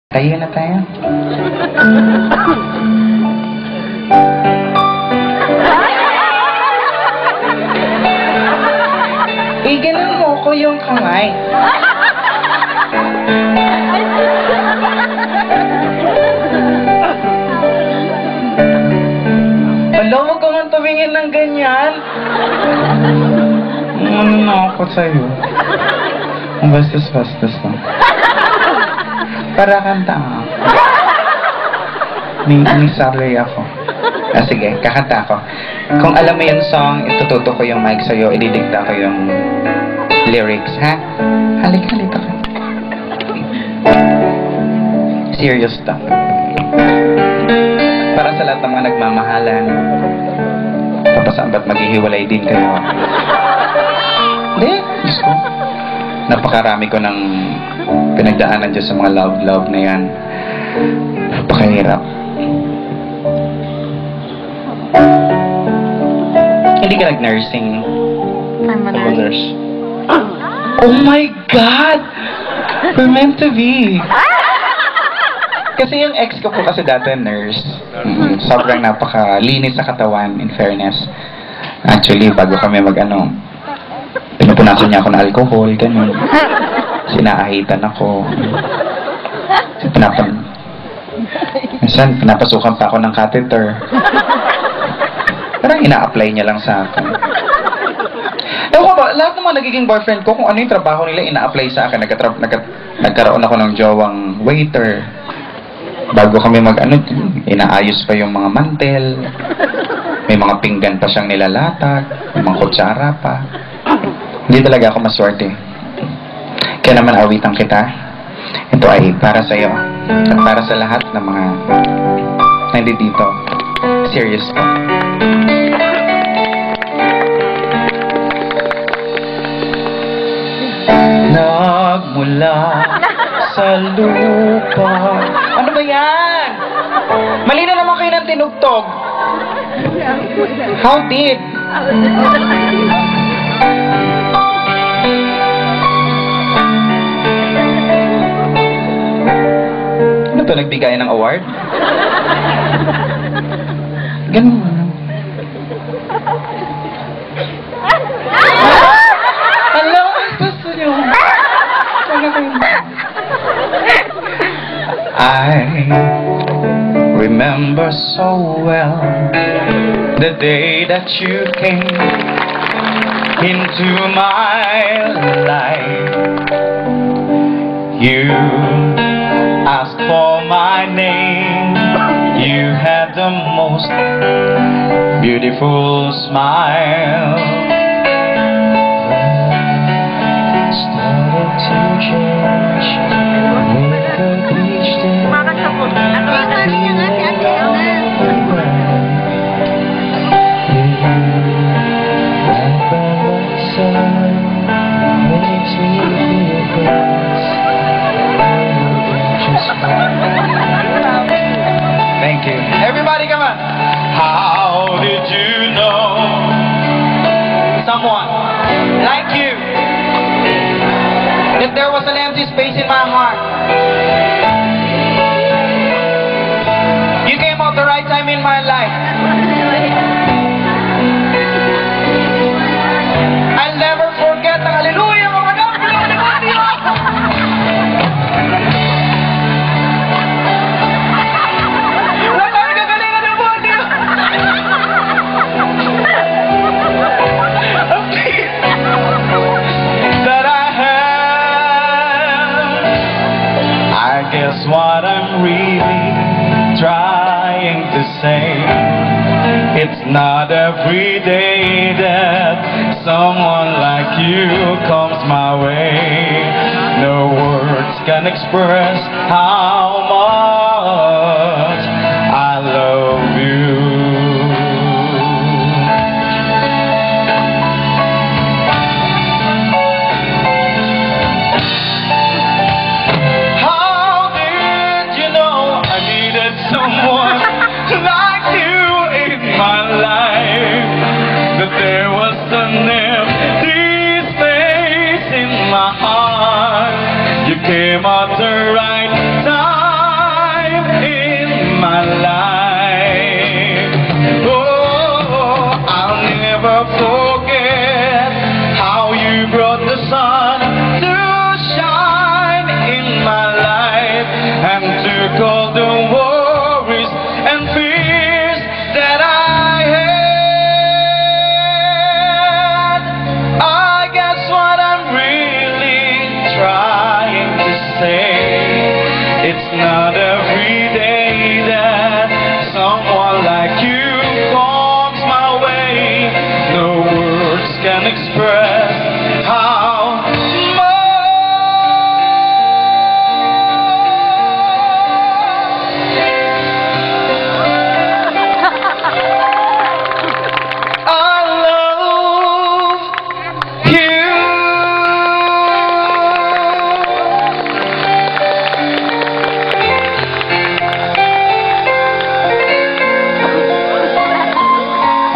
Tayo na tayo. Ganun mo ko yung kamay. Wala, huwag ka nga tumingin ng ganyan. Ano na ako sa'yo? Ang bastos-bastos lang. Para kanta ako. May sarili ako. Sige, kakanta ako. Kung alam mo yung song, itututo ko yung mic sa'yo, ididikta ko yung lyrics, ha? Halika ka. Serious to. Para sa lahat ng mga nagmamahalan, tapos ba't maghihiwalay din kayo? Hindi, Diyos ko. Napakarami ko ng pinagdaanan dyan sa mga love na yan. Napakahirap. Hindi ka nag-nursing? I'm a nurse. Oh my God! We're meant to be. Kasi yung ex ko po kasi dati nurse. Sobrang napakalinis sa katawan, in fairness. Actually, bago kami pinupunasan niya ako ng alcohol, ganun. Sinaahitan ako. Minsan, pinapasukan pa ako ng catheter. Parang ina-apply niya lang sa akin. Ewan ko ba, lahat ng mga nagiging boyfriend ko, kung ano yung trabaho nila, ina-apply sa akin. Nagkaroon ako ng jowang waiter. Bago kami inaayos pa yung mga mantel. May mga pinggan pa siyang nilalatag. May mga kutsara pa. Hindi talaga ako maswerte. Kaya naman awitan kita. Ito ay para sa iyo. At para sa lahat ng mga nandito. Serious ko. Nagmula sa lupa. Ano ba yan? Mali na naman kayo ng tinugtog. How did? Ano to, nagbigay ng award? Ganun. Hello, gusto nyo. I remember so well the day that you came into my life. You asked for my name. You had the most beautiful smile. Started to change. We could reach there. Thank you. Everybody come on. How did you know someone like you? That there was an empty space in my heart. You came out the right time in my life. I'll never forget the hallelujah. Guess what I'm really trying to say, it's not every day that someone like you comes my way. No words can express how much I love you. Someone like you in my life, that there was an empty space in my heart. You came at the right time.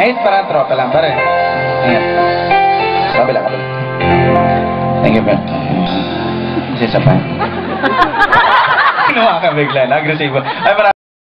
Ayos, parang tropa lang, pare. Ayan. Kabila. Thank you, man. Isa pa. Kinuha ka bigla, na agresibo. Ay,